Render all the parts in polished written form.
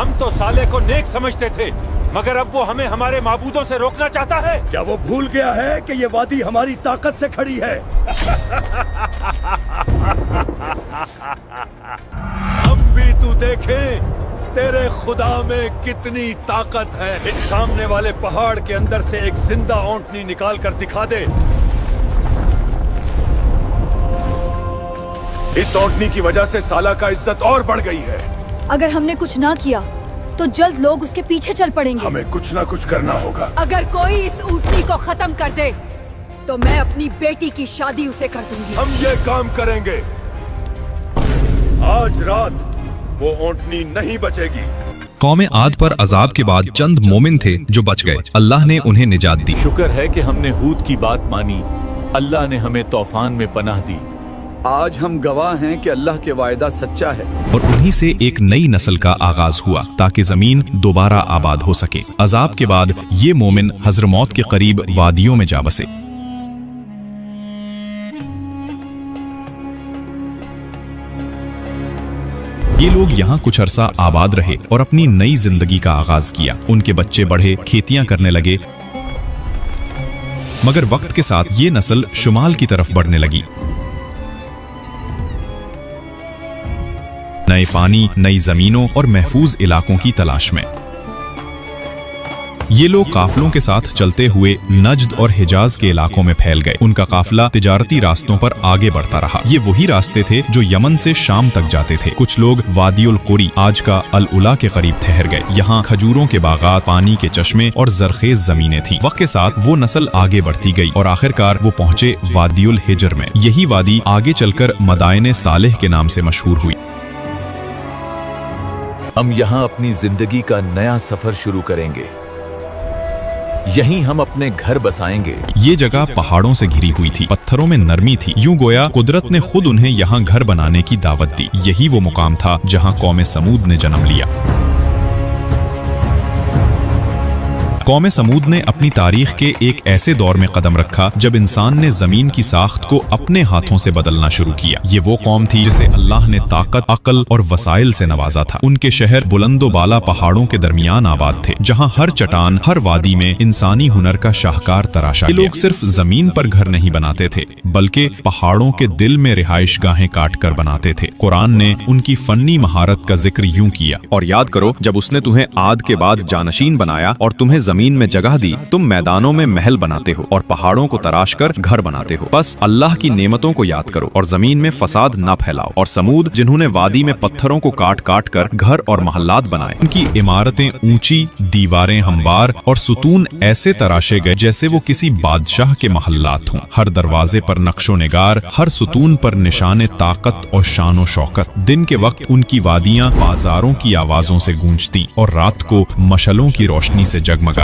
हम तो साले को नेक समझते थे, मगर अब वो हमें हमारे माबूदों से रोकना चाहता है। क्या वो भूल गया है कि ये वादी हमारी ताकत से खड़ी है? हम भी तू देखे तेरे खुदा में कितनी ताकत है। इस सामने वाले पहाड़ के अंदर से एक जिंदा ऊंटनी निकाल कर दिखा दे। इस ऊंटनी की वजह से साला का इज्जत और बढ़ गई है। अगर हमने कुछ ना किया तो जल्द लोग उसके पीछे चल पड़ेंगे। हमें कुछ ना कुछ करना होगा। अगर कोई इस ऊंटनी को खत्म कर दे तो मैं अपनी बेटी की शादी उसे कर दूंगी। हम ये काम करेंगे। आज रात वो ऊंटनी नहीं बचेगी। कौम आद पर अजाब के बाद चंद मोमिन थे जो बच गए। अल्लाह ने उन्हें निजात दी। शुक्र है कि हमने हूद की बात मानी, अल्लाह ने हमें तूफान में पनाह दी। आज हम गवाह हैं कि अल्लाह के वायदा सच्चा है। और उन्हीं से एक नई नस्ल का आगाज हुआ ताकि जमीन दोबारा आबाद हो सके। अजाब के बाद ये मोमिन हज़रमौत के करीब वादियों में जा बसे। ये लोग यहाँ कुछ अरसा आबाद रहे और अपनी नई जिंदगी का आगाज किया। उनके बच्चे बढ़े, खेतियां करने लगे, मगर वक्त के साथ ये नस्ल शुमाल की तरफ बढ़ने लगी। नए पानी, नई जमीनों और महफूज इलाकों की तलाश में ये लोग काफलों के साथ चलते हुए नज्द और हिजाज के इलाकों में फैल गए। उनका काफिला तिजारती रास्तों पर आगे बढ़ता रहा। ये वही रास्ते थे जो यमन से शाम तक जाते थे। कुछ लोग वादियुल कुरी, आज का अल उला के करीब ठहर गए। यहाँ खजूरों के बागात, पानी के चश्मे और जरखेज जमीनें थीं। वक्त के साथ वो नस्ल आगे बढ़ती गई और आखिरकार वो पहुंचे वादियुल हिजर में। यही वादी आगे चलकर मदायने सालेह के नाम से मशहूर हुई। हम यहाँ अपनी जिंदगी का नया सफर शुरू करेंगे। यहीं हम अपने घर बसाएंगे। ये जगह पहाड़ों से घिरी हुई थी, पत्थरों में नरमी थी। यूं गोया कुदरत ने खुद उन्हें यहाँ घर बनाने की दावत दी। यही वो मुकाम था जहाँ कौम समूद ने जन्म लिया। कौम समूद ने अपनी तारीख के एक ऐसे दौर में कदम रखा जब इंसान ने जमीन की साख्त को अपने हाथों से बदलना शुरू किया। ये वो कौम थी जिसे अल्लाह ने ताकत, अक्ल और वसाइल से नवाजा था। उनके शहर बुलंदो बाला पहाड़ों के दरमियान आबाद थे, जहाँ हर चट्टान, हर वादी में इंसानी हुनर का शाहकार तराशा। ये लोग सिर्फ जमीन पर घर नहीं बनाते थे, बल्कि पहाड़ों के दिल में रिहाइश गाहें काट कर बनाते थे। कुरान ने उनकी फन्नी महारत का जिक्र यूं किया, और याद करो जब उसने तुम्हें आद के बाद जानशीन बनाया और तुम्हें जमीन में जगह दी। तुम मैदानों में महल बनाते हो और पहाड़ों को तराश कर घर बनाते हो। बस अल्लाह की नेमतों को याद करो और जमीन में फसाद ना फैलाओ। और समूद, जिन्होंने वादी में पत्थरों को काट काट कर घर और महल्लात बनाए, उनकी इमारतें ऊंची, दीवारें हमवार और सुतून ऐसे तराशे गए जैसे वो किसी बादशाह के महल्लात हों। हर दरवाजे पर नक्शो निगार, हर सुतून पर निशाने ताकत और शानो शौकत। दिन के वक्त उनकी वादियां बाजारों की आवाजों से गूंजती और रात को मशलों की रोशनी से जगमगाती।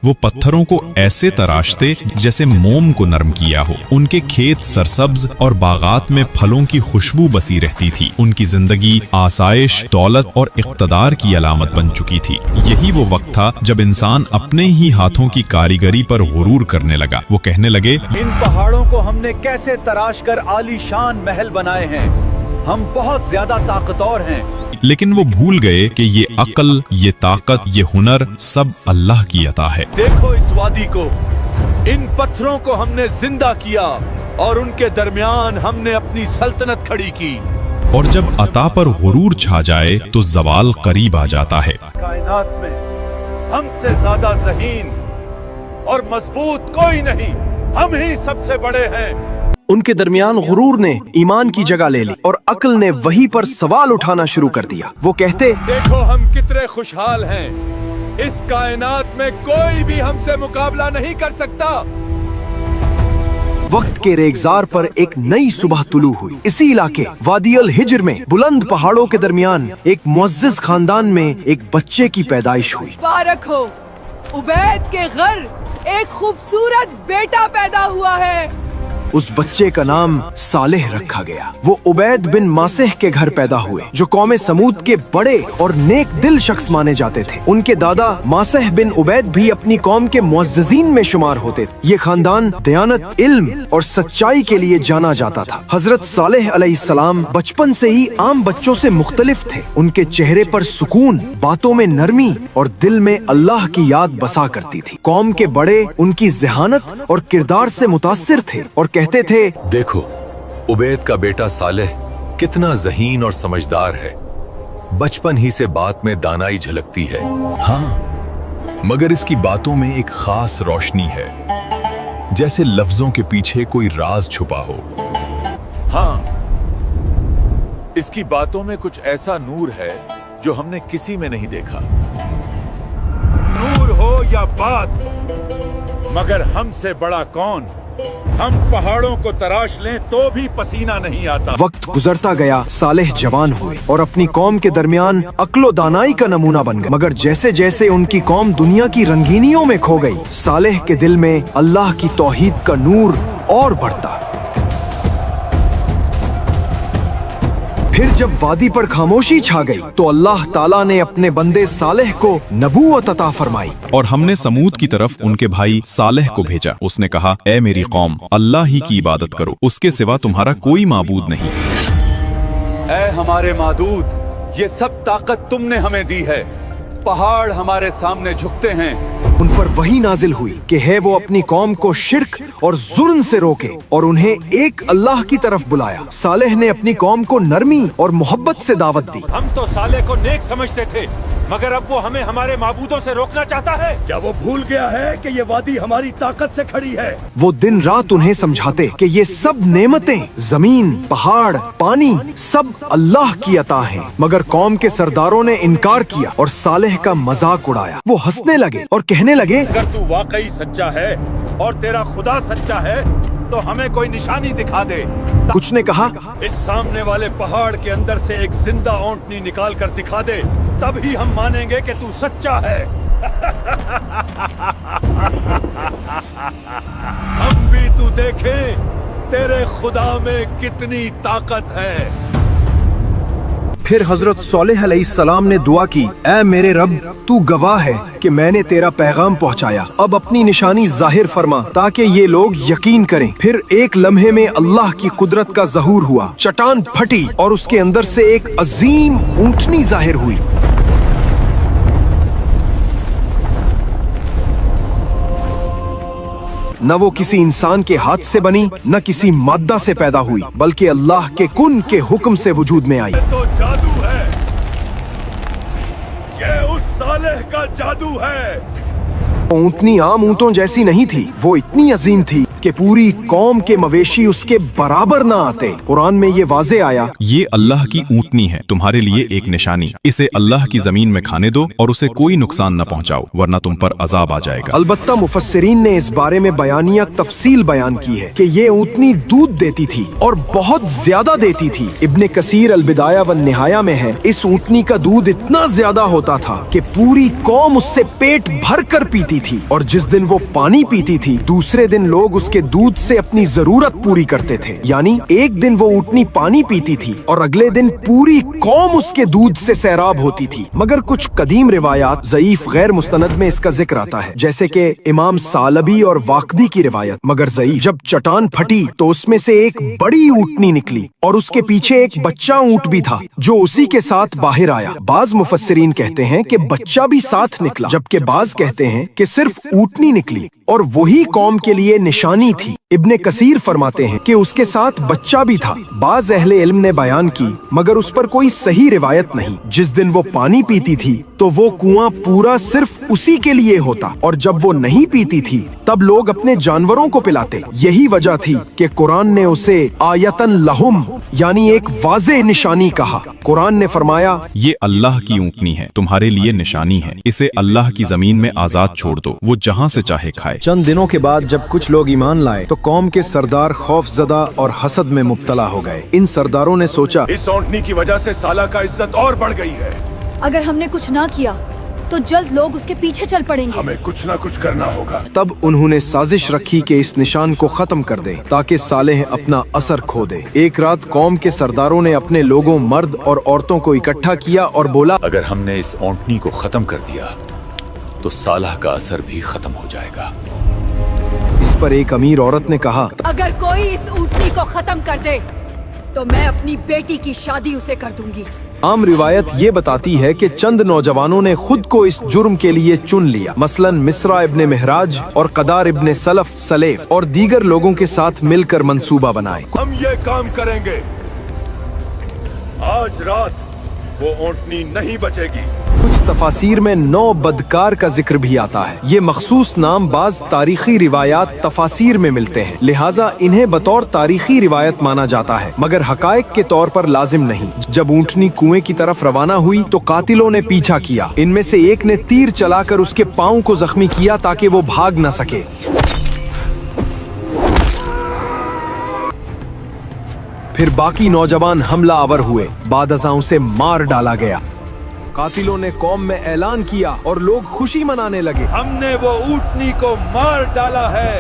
वो पत्थरों को ऐसे तराशते जैसे मोम को नरम किया हो। उनके खेत सरसब्ज और बागात में फलों की खुशबू बसी रहती थी। उनकी जिंदगी आसाइश, दौलत और इक़्तिदार की अलामत बन चुकी थी। यही वो वक्त था जब इंसान अपने ही हाथों की कारीगरी पर गुरूर करने लगा। वो कहने लगे, इन पहाड़ों को हमने कैसे तराश कर आलीशान महल बनाए हैं। हम बहुत ज्यादा ताकतवर हैं। लेकिन वो भूल गए कि ये अक्ल, ये ताकत, ये हुनर सब अल्लाह की अता है। देखो इस वादी को, इन पत्थरों को हमने जिंदा किया और उनके दरमियान हमने अपनी सल्तनत खड़ी की। और जब अता पर गुरूर छा जाए तो जवाल करीब आ जाता है। कायनात में हमसे ज्यादा ज़हीन और मजबूत कोई नहीं, हम ही सबसे बड़े हैं। उनके दरमियान गुरूर ने ईमान की जगह ले ली और अक्ल ने वही पर सवाल उठाना शुरू कर दिया। वो कहते, देखो हम कितने खुशहाल हैं। इस कायनात में कोई भी हमसे मुकाबला नहीं कर सकता। वक्त के रेगजार पर एक नई सुबह तुलू हुई। इसी इलाके वादियुल हिजर में बुलंद पहाड़ों के दरमियान एक मुअज़्ज़िज़ खानदान में एक बच्चे की पैदाइश हुई। मुबारक हो, उबैद के घर एक खूबसूरत बेटा पैदा हुआ है। उस बच्चे का नाम सालेह रखा गया। वो उबैद बिन मासेह के घर पैदा हुए, जो कौम समूद के बड़े और नेक दिल शख्स माने जाते थे। उनके दादा मासेह बिन उबैद भी अपनी कौम के मुअज़्ज़िज़ीन में शुमार होते थे। ये खानदान दयानत, इल्म और सच्चाई के लिए जाना जाता था। हजरत सालेह अलैहिस्सलाम बचपन से ही आम बच्चों से मुख्तलिफ थे। उनके चेहरे पर सुकून, बातों में नरमी और दिल में अल्लाह की याद बसा करती थी। कौम के बड़े उनकी ज़हानत और किरदार से मुतासिर थे और कहते थे, देखो उबैद का बेटा सालेह कितना ज़हीन और समझदार है। बचपन ही से बात में दानाई झलकती है। हाँ, मगर इसकी बातों में एक खास रोशनी है, जैसे लफ्जों के पीछे कोई राज छुपा हो। हाँ, इसकी बातों में कुछ ऐसा नूर है जो हमने किसी में नहीं देखा। नूर हो या बात, मगर हमसे बड़ा कौन? हम पहाड़ों को तराश लें तो भी पसीना नहीं आता। वक्त गुजरता गया, सालेह जवान हुए और अपनी कौम के दरमियान अक्लो दानाई का नमूना बन गए। मगर जैसे जैसे उनकी कौम दुनिया की रंगीनियों में खो गई, सालेह के दिल में अल्लाह की तौहीद का नूर और बढ़ता। फिर जब वादी पर खामोशी छा गई तो अल्लाह ताला ने अपने बंदे सालेह को नबूवत अता फरमाई। और हमने समूद की तरफ उनके भाई सालेह को भेजा। उसने कहा, ए मेरी कौम, अल्लाह ही की इबादत करो, उसके सिवा तुम्हारा कोई माबूद नहीं। ऐ हमारे मादूद, ये सब ताकत तुमने हमें दी है। पहाड़ हमारे सामने झुकते हैं। उन पर वही नाजिल हुई कि है वो अपनी कौम को शिर्क और जुल्म से रोके और उन्हें एक अल्लाह की तरफ बुलाया। सालेह ने अपनी कौम को नरमी और मोहब्बत से दावत दी। हम तो साले को नेक समझते थे, मगर अब वो हमें हमारे माबूदों से रोकना चाहता है। क्या वो भूल गया है कि ये वादी हमारी ताकत से खड़ी है? वो दिन रात उन्हें समझाते कि ये सब नेमतें, जमीन, पहाड़, पानी, सब अल्लाह की अता हैं। मगर कौम के सरदारों ने इनकार किया और सालेह का मजाक उड़ाया। वो हंसने लगे और कहने लगे, अगर तू वाकई सच्चा है और तेरा खुदा सच्चा है तो हमें कोई निशानी दिखा दे। कुछ ने कहा, इस सामने वाले पहाड़ के अंदर से एक जिंदा ऊंटनी निकाल कर दिखा दे, तभी हम मानेंगे कि तू सच्चा है। हम भी तू देखें तेरे खुदा में कितनी ताकत है। फिर हजरत सालेह अलैहिस्सलाम ने दुआ की, ऐ मेरे रब, तू गवाह है कि मैंने तेरा पैगाम पहुंचाया। अब अपनी निशानी जाहिर फरमा ताकि ये लोग यकीन करें। फिर एक लम्हे में अल्लाह की कुदरत का ज़हूर हुआ। चट्टान फटी और उसके अंदर से एक अजीम ऊंटनी जाहिर हुई। न वो किसी इंसान के हाथ से बनी, न किसी मादा से पैदा हुई, बल्कि अल्लाह के कुन के हुक्म से वजूद में आई। ये तो जादू है, ये उस सालेह का जादू है। ऊंटनी आम ऊंटों जैसी नहीं थी, वो इतनी अजीम थी कि पूरी कौम के मवेशी उसके बराबर न आते। कुरान में ये वाज़े आया, ये अल्लाह की ऊंटनी है, तुम्हारे लिए एक निशानी। इसे अल्लाह की जमीन में खाने दो और उसे कोई नुकसान न पहुंचाओ, वरना तुम पर अजाब आ जाएगा। अलबत्ता मुफस्सिरीन ने इस बारे में बयानिया तफसील बयान की है कि ये ऊंटनी दूध देती थी और बहुत ज्यादा देती थी। इब्ने कसीर अल बिदाया व निहाया में है, इस ऊंटनी का दूध इतना ज्यादा होता था कि पूरी कौम उससे पेट भर कर पीती थी। और जिस दिन वो पानी पीती थी, दूसरे दिन लोग उसके दूध से अपनी जरूरत पूरी करते थे। यानी एक दिन वो ऊंटनी पानी पीती थी और अगले दिन पूरी कौम उसके दूध से सैराब होती थी। मगर कुछ कदीम रिवायात ज़ईफ गैर मुस्तनद में इसका जिक्र आता है, जैसे कि इमाम सालबी और वाकदी की रिवायत। मगर ज़ईफ, जब चट्टान फटी तो उसमें से एक बड़ी ऊंटनी निकली और उसके पीछे एक बच्चा ऊंट भी था जो उसी के साथ बाहर आया। बाज मुफस्सिरीन कहते हैं कि बच्चा भी साथ निकला, जबकि बाज कहते हैं कि सिर्फ ऊंटनी निकली और वही कौम के लिए निशानी थी। इब्ने कसीर फरमाते हैं कि उसके साथ बच्चा भी था। बाज अहले इल्म ने बयान की, मगर उस पर कोई सही रिवायत नहीं। जिस दिन वो पानी पीती थी तो वो कुआं पूरा सिर्फ उसी के लिए होता, और जब वो नहीं पीती थी तब लोग अपने जानवरों को पिलाते। यही वजह थी कि कुरान ने उसे आयतन लहुम, यानी एक वाज़ेह निशानी कहा। कुरान ने फरमाया, ये अल्लाह की ऊंटनी है, तुम्हारे लिए निशानी है। इसे अल्लाह की जमीन में आजाद छोड़ दो, वो जहाँ से चाहे खाए। चंद दिनों के बाद जब कुछ लोग ईमान लाए तो कौम के सरदार खौफजदा और हसद में मुब्तला हो गए। इन सरदारों ने सोचा, इस ऊंटनी की वजह से साला का इज्जत और बढ़ गई है। अगर हमने कुछ ना किया तो जल्द लोग उसके पीछे चल पड़ेंगे। हमें कुछ ना कुछ करना होगा। तब उन्होंने साजिश रखी कि इस निशान को खत्म कर दें ताकि सालेह अपना असर खो दे। एक रात कौम के सरदारों ने अपने लोगों, मर्द और औरतों को इकट्ठा किया और बोला, अगर हमने इस ऊंटनी को खत्म कर दिया तो सालह का असर भी खत्म हो जाएगा। इस पर एक अमीर औरत ने कहा, अगर कोई इस ऊँटनी को खत्म कर दे तो मैं अपनी बेटी की शादी उसे कर दूंगी। आम रिवायत ये बताती है कि चंद नौजवानों ने खुद को इस जुर्म के लिए चुन लिया। मसलन मिस्रा इब्ने महराज और कदार इब्ने सलफ सलेफ और दीगर लोगों के साथ मिलकर मंसूबा बनाए। हम ये काम करेंगे। आज रात वो ऊंटनी नहीं बचेगी। कुछ तफासिर में 9 बदकार का जिक्र भी आता है। ये मखसूस नाम बाज तारीखी रिवायात तफासिर में मिलते हैं, लिहाजा इन्हें बतौर तारीखी रिवायत माना जाता है, मगर हकायक के तौर पर लाजिम नहीं। जब ऊंटनी कुएं की तरफ रवाना हुई तो कातिलों ने पीछा किया। इनमें से एक ने तीर चलाकर उसके पांव को जख्मी किया ताकि वो भाग न सके। फिर बाकी नौजवान हमला आवर हुए। बादशाह उसे मार डाला गया। कातिलों ने कौम में ऐलान किया और लोग खुशी मनाने लगे। हमने वो ऊंटनी को मार डाला है,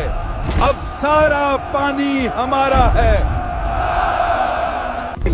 अब सारा पानी हमारा है।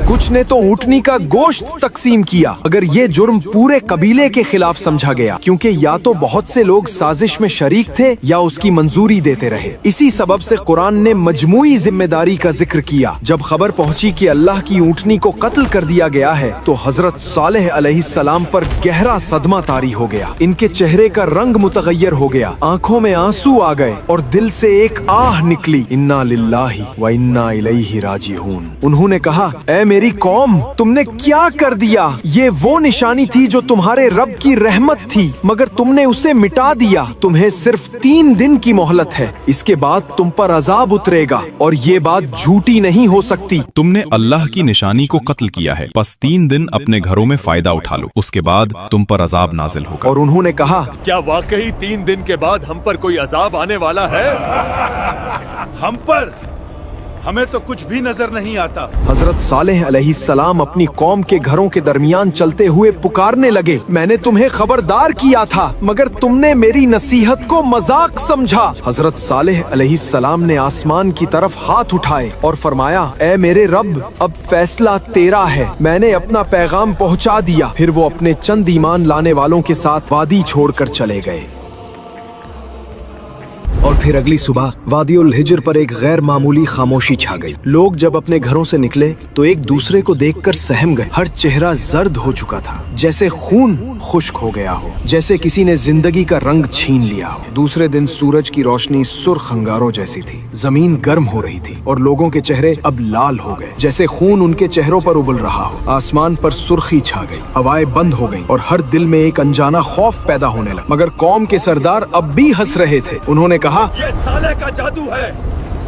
कुछ ने तो ऊंटनी का गोश्त तकसीम किया, मगर ये जुर्म पूरे कबीले के खिलाफ समझा गया, क्योंकि या तो बहुत से लोग साजिश में शरीक थे या उसकी मंजूरी देते रहे। इसी सबब से कुरान ने मजमूई जिम्मेदारी का जिक्र किया। जब खबर पहुंची कि अल्लाह की ऊंटनी को कत्ल कर दिया गया है तो हजरत सालेह अलैहिस्सलाम पर गहरा सदमा तारी हो गया। इनके चेहरे का रंग मुतगय्यर हो गया, आंखों में आंसू आ गए और दिल से एक आह निकली, इन्ना लिल्लाहि व इन्ना इलैहि राजिऊन। उन्होंने कहा, ऐ मेरी कौम, तुमने क्या कर दिया? ये वो निशानी थी जो तुम्हारे रब की रहमत थी, मगर तुमने उसे मिटा दिया। तुम्हें सिर्फ 3 दिन की मोहलत है, इसके बाद तुम पर अजाब उतरेगा और ये बात झूठी नहीं हो सकती। तुमने अल्लाह की निशानी को कत्ल किया है, बस 3 दिन अपने घरों में फायदा उठा लो, उसके बाद तुम पर अजाब नाजिल होगा। और उन्होंने कहा, क्या वाकई 3 दिन के बाद हम पर कोई अजाब आने वाला है? हम पर? हमें तो कुछ भी नजर नहीं आता। हजरत सालेह अलैहिस्सलाम अपनी कौम के घरों के दरमियान चलते हुए पुकारने लगे, मैंने तुम्हें खबरदार किया था, मगर तुमने मेरी नसीहत को मजाक समझा। हजरत सालेह अलैहिस्सलाम ने आसमान की तरफ हाथ उठाए और फरमाया, ऐ मेरे रब, अब फैसला तेरा है, मैंने अपना पैगाम पहुंचा दिया। फिर वो अपने चंद ईमान लाने वालों के साथ वादी छोड़कर चले गए। और फिर अगली सुबह वादी उल हिज्र पर एक गैर मामूली खामोशी छा गई। लोग जब अपने घरों से निकले तो एक दूसरे को देखकर सहम गए। हर चेहरा जर्द हो चुका था, जैसे खून खुश्क हो गया हो, जैसे किसी ने जिंदगी का रंग छीन लिया हो। दूसरे दिन सूरज की रोशनी सुर्ख अंगारों जैसी थी, जमीन गर्म हो रही थी और लोगों के चेहरे अब लाल हो गए, जैसे खून उनके चेहरों पर उबल रहा हो। आसमान पर सुर्खी छा गई, हवाएं बंद हो गईं और हर दिल में एक अनजाना खौफ पैदा होने लगा। मगर कौम के सरदार अब भी हंस रहे थे। उन्होंने कहा, ये साले का जादू है,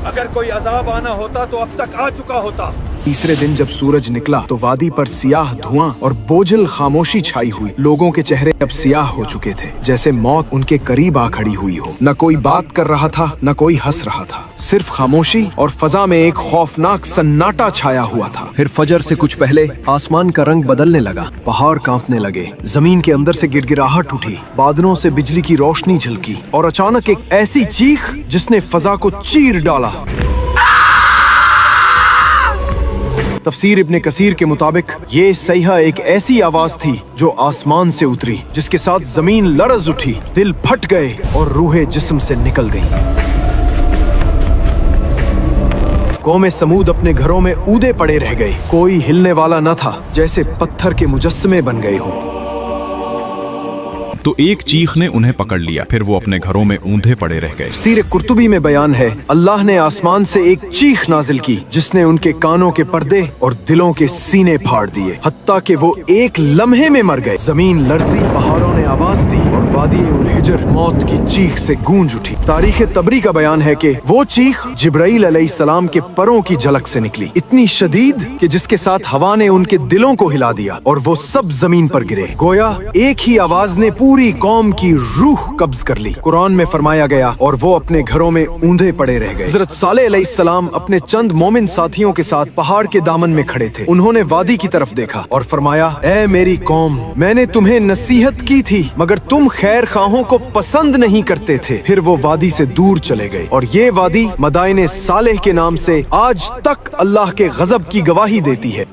अगर कोई अजाब आना होता तो अब तक आ चुका होता। तीसरे दिन जब सूरज निकला तो वादी पर सियाह धुआं और बोझिल खामोशी छाई हुई। लोगों के चेहरे अब सियाह हो चुके थे, जैसे मौत उनके करीब आ खड़ी हुई हो। न कोई बात कर रहा था, न कोई हंस रहा था, सिर्फ खामोशी और फजा में एक खौफनाक सन्नाटा छाया हुआ था। फिर फजर से कुछ पहले आसमान का रंग बदलने लगा, पहाड़ कांपने लगे, जमीन के अंदर से गिड़गिड़ाहट उठी, बादलों से बिजली की रोशनी झलकी और अचानक एक ऐसी चीख जिसने फजा को चीर डाला। तफसीर इब्ने कसीर के मुताबिक ये सैहा एक ऐसी आवाज थी जो आसमान से उतरी, जिसके साथ जमीन लरज उठी, दिल फट गए और रूहें जिस्म से निकल गईं। कौमे समूद अपने घरों में ऊदे पड़े रह गए, कोई हिलने वाला न था, जैसे पत्थर के मुजस्समे बन गए हों। तो एक चीख ने उन्हें पकड़ लिया, फिर वो अपने घरों में ऊंधे पड़े रह गए। तफसीर कुर्तुबी में बयान है, अल्लाह ने आसमान से एक चीख नाजिल की जिसने उनके कानों के पर्दे और दिलों के सीने फाड़ दिए, हत्ता कि वो एक लम्हे में मर गए। जमीन लर्जी, पहाड़ों ने आवाज दी और वादी उल हिजर मौत की चीख से गूंज उठी। तारीख तबरी का बयान है कि वो चीख जिब्राइल अलैहिस्सलाम के परों की झलक से निकली, इतनी शदीद कि जिसके साथ हवा ने उनके दिलों को हिला दिया और वो सब जमीन पर गिरे। गोया एक ही आवाज ने पूरी कौम की रूह कब्ज कर ली। कुरान में फरमाया गया और वो अपने घरों में ऊंधे पड़े रह गए। हजरत सालेह अलैहिस्सलाम अपने चंद मोमिन साथियों के साथ पहाड़ के दामन में खड़े थे। उन्होंने वादी की तरफ देखा और फरमाया, ऐ मेरी कौम, मैंने तुम्हें नसीहत की थी मगर तुम खैर खाहों को पसंद नहीं करते थे। फिर वो वादी से दूर चले गए और ये वादी मदाइने सालेह के नाम से आज तक अल्लाह के गजब की गवाही देती है।